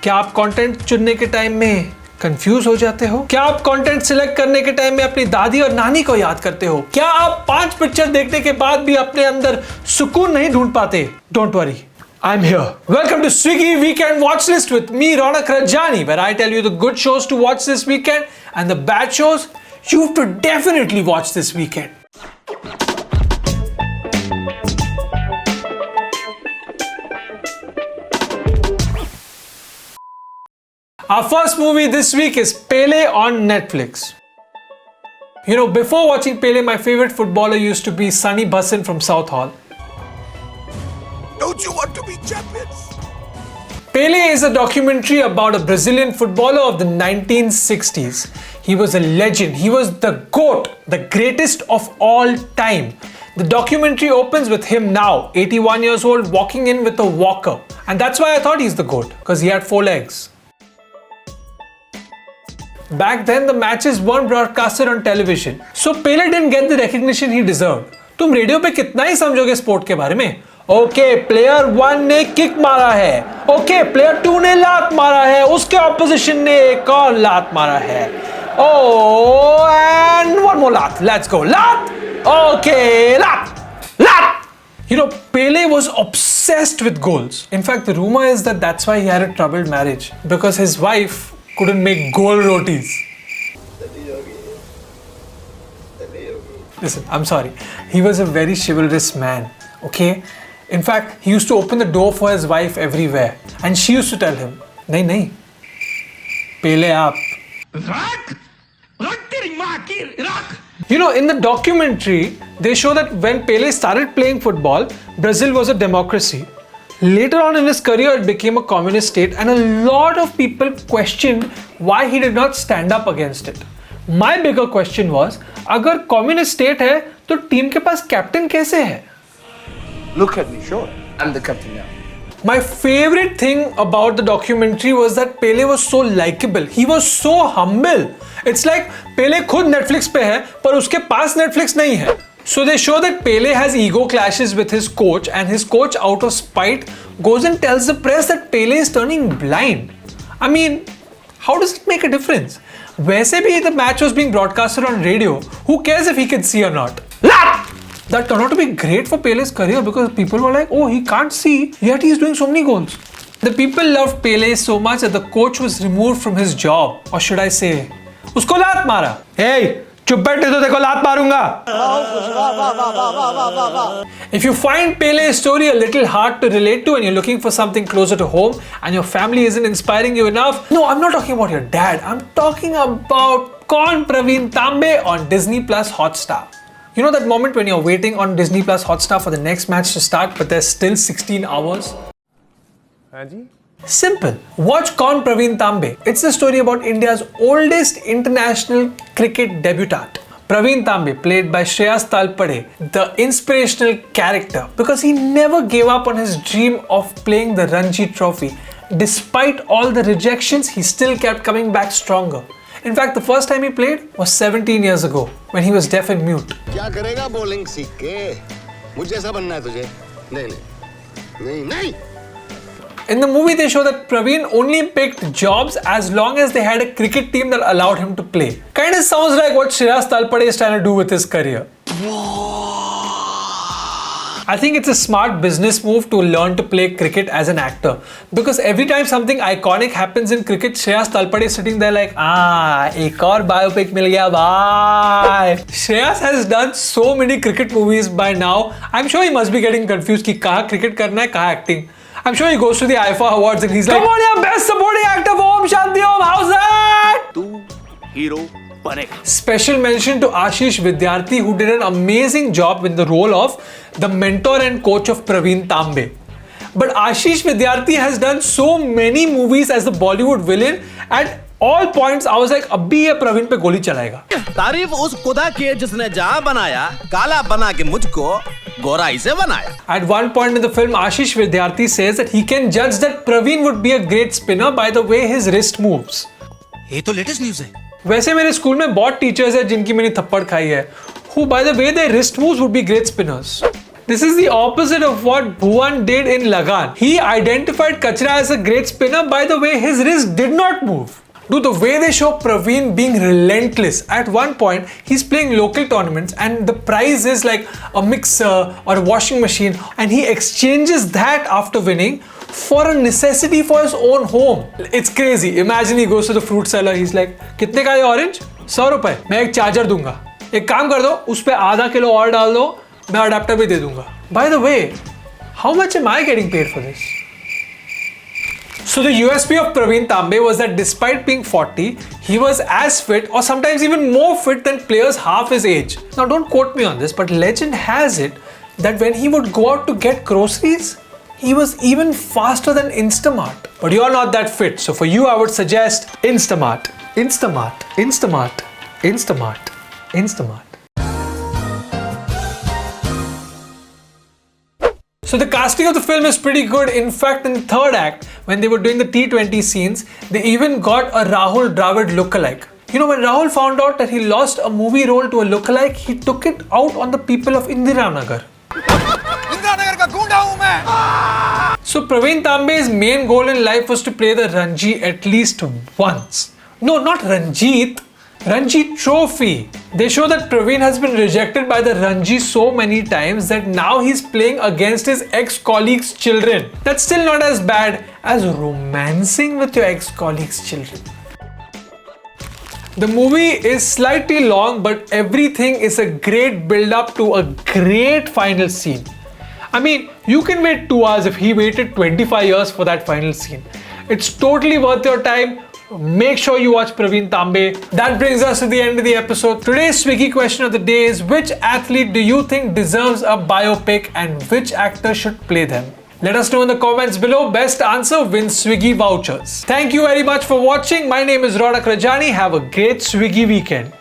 क्या आप कंटेंट चुनने के टाइम में कंफ्यूज हो जाते हो? क्या आप कंटेंट सिलेक्ट करने के टाइम में अपनी दादी और नानी को याद करते हो? क्या आप 5 पिक्चर देखने के बाद भी अपने अंदर सुकून नहीं ढूंढ पाते? Don't worry, I'm here. Welcome to Swiggy Weekend Watchlist with me, Ranauq Rajani, where I tell you the good shows to watch this weekend and the bad shows you have to definitely watch this weekend. Our first movie this week is Pele on Netflix. You know, before watching Pele, my favorite footballer used to be Sonny Basson from South Hall. Don't you want to be champions? Pele is a documentary about a Brazilian footballer of the 1960s. He was a legend. He was the GOAT, the greatest of all time. The documentary opens with him now, 81 years old, walking in with a walker. And that's why I thought he's the GOAT, because he had 4 legs. Back then, the matches weren't broadcasted on television. So Pele didn't get the recognition he deserved. तुम radio पे कितना ही समझोगे sport के बारे में? Okay, player 1 ने kick मारा है. ओके, प्लेयर 2 ने लात मारा है. उसके ऑपोजिशन ने एक और लात मारा है. Oh, and one more lat. Let's go. Lat. Okay, lat. You know, Pele was obsessed with goals. In fact, the rumor is that that's why he had a troubled marriage, because his wife couldn't make goal rotis. Listen, I'm sorry. He was a very chivalrous man, okay? In fact, he used to open the door for his wife everywhere. And she used to tell him, nahi, Pele aap. You know, in the documentary, they show that when Pele started playing football, Brazil was a democracy. Later on in his career, it became a communist state, and a lot of people questioned why he did not stand up against it. My bigger question was, अगर communist state है, तो team के पास captain कैसे है? Look at me, sure. I'm the captain now. My favorite thing about the documentary was that Pele was so likable. He was so humble. It's like Pele खुद Netflix पे है, पर उसके पास Netflix नहीं है. So they show that Pele has ego clashes with his coach, and his coach, out of spite, goes and tells the press that Pele is turning blind. I mean, how does it make a difference? वैसे भी the match was being broadcasted on radio. Who cares if he can see or not? That turned out to be great for Pele's career because people were like, oh, he can't see, yet he's doing so many goals. The people loved Pele so much that the coach was removed from his job. Or should I say, उसको लात मारा. Hey! चुप बैठे तो देखो लात मारूंगा. If you find Pele's story a little hard to relate to and you're looking for something closer to home and your family isn't inspiring you enough, no, I'm not talking about your dad. I'm talking about Pravin Tambe on Disney Plus Hotstar. You know that moment when you're waiting on Disney Plus Hotstar for the next match to start, but there's still 16 hours? Simple. Watch Pravin Tambe. It's the story about India's oldest international cricket debutant. Pravin Tambe, played by Shreyas Talpade, the inspirational character, because he never gave up on his dream of playing the Ranji Trophy. Despite all the rejections, he still kept coming back stronger. In fact, the first time he played was 17 years ago, when he was deaf and mute. क्या करेगा bowling सीख के? मुझे ऐसा बनना है तुझे? नहीं. In the movie, they show that Pravin only picked jobs as long as they had a cricket team that allowed him to play. Kinda sounds like what Shreyas Talpade is trying to do with his career. I think it's a smart business move to learn to play cricket as an actor. Because every time something iconic happens in cricket, Shreyas Talpade is sitting there like, एक और biopic मिल गया भाई. Shreyas has done so many cricket movies by now. I'm sure he must be getting confused कि कहाँ cricket करना है, कहाँ acting. I'm sure he goes to the IFA awards and he's like, come on, yeah, best supporting actor for Om Shanti Om, how's that? तू hero बनेगा. Special mention to Ashish Vidyarthi, who did an amazing job in the role of the mentor and coach of Pravin Tambe. But Ashish Vidyarthi has done so many movies as the Bollywood villain. At all points, I was like, अभी ये प्रवीण पे गोली चलाएगा. तारीफ उस खुदा की जिसने जहां बनाया काला बना के मुझको गोराई से बनाया. At one point in the film, Ashish Vidyarthi says that he can judge that Pravin would be a great spinner by the way his wrist moves. ये तो लेटेस्ट न्यूज़ है. वैसे मेरे स्कूल में बहुत टीचर्स हैं जिनकी मैंने थप्पड़ खाई है, who by the way their wrist moves would be great spinners. This is the opposite of what Bhuvan did in Lagan. He identified Kachra as a great spinner by the way his wrist did not move. Dude, the way they show Pravin being relentless. At one point, he's playing local tournaments and the prize is like a mixer or a washing machine, and he exchanges that after winning for a necessity for his own home. It's crazy. Imagine he goes to the fruit seller. He's like, कितने का ये orange? 100 रुपए. मैं एक charger दूंगा. एक काम कर दो, उस पे आधा किलो और डाल दो, मैं अडेप्टर भी दे दूंगा. By the way, how much am I getting paid for this? So the USP of Pravin Tambe was that despite being 40, he was as fit or sometimes even more fit than players half his age. Now don't quote me on this, but legend has it that when he would go out to get groceries, he was even faster than Instamart. But you're not that fit, so for you I would suggest Instamart. Instamart. Instamart. Instamart. Instamart. So the casting of the film is pretty good. In fact, in the third act, when they were doing the T20 scenes, they even got a Rahul Dravid lookalike. You know, when Rahul found out that he lost a movie role to a lookalike, he took it out on the people of Indiranagar. So Pravin Tambe's main goal in life was to play the Ranji at least once. No, not Ranjit. Ranji Trophy. They show that Pravin has been rejected by the Ranji so many times that now he's playing against his ex-colleagues' children. That's still not as bad as romancing with your ex-colleagues' children. The movie is slightly long, but everything is a great build-up to a great final scene. I mean, you can wait 2 hours if he waited 25 years for that final scene. It's totally worth your time. Make sure you watch Pravin Tambe. That brings us to the end of the episode. Today's Swiggy question of the day is, which athlete do you think deserves a biopic and which actor should play them? Let us know in the comments below. Best answer wins Swiggy vouchers. Thank you very much for watching. My name is Ranauq Rajani. Have a great Swiggy weekend.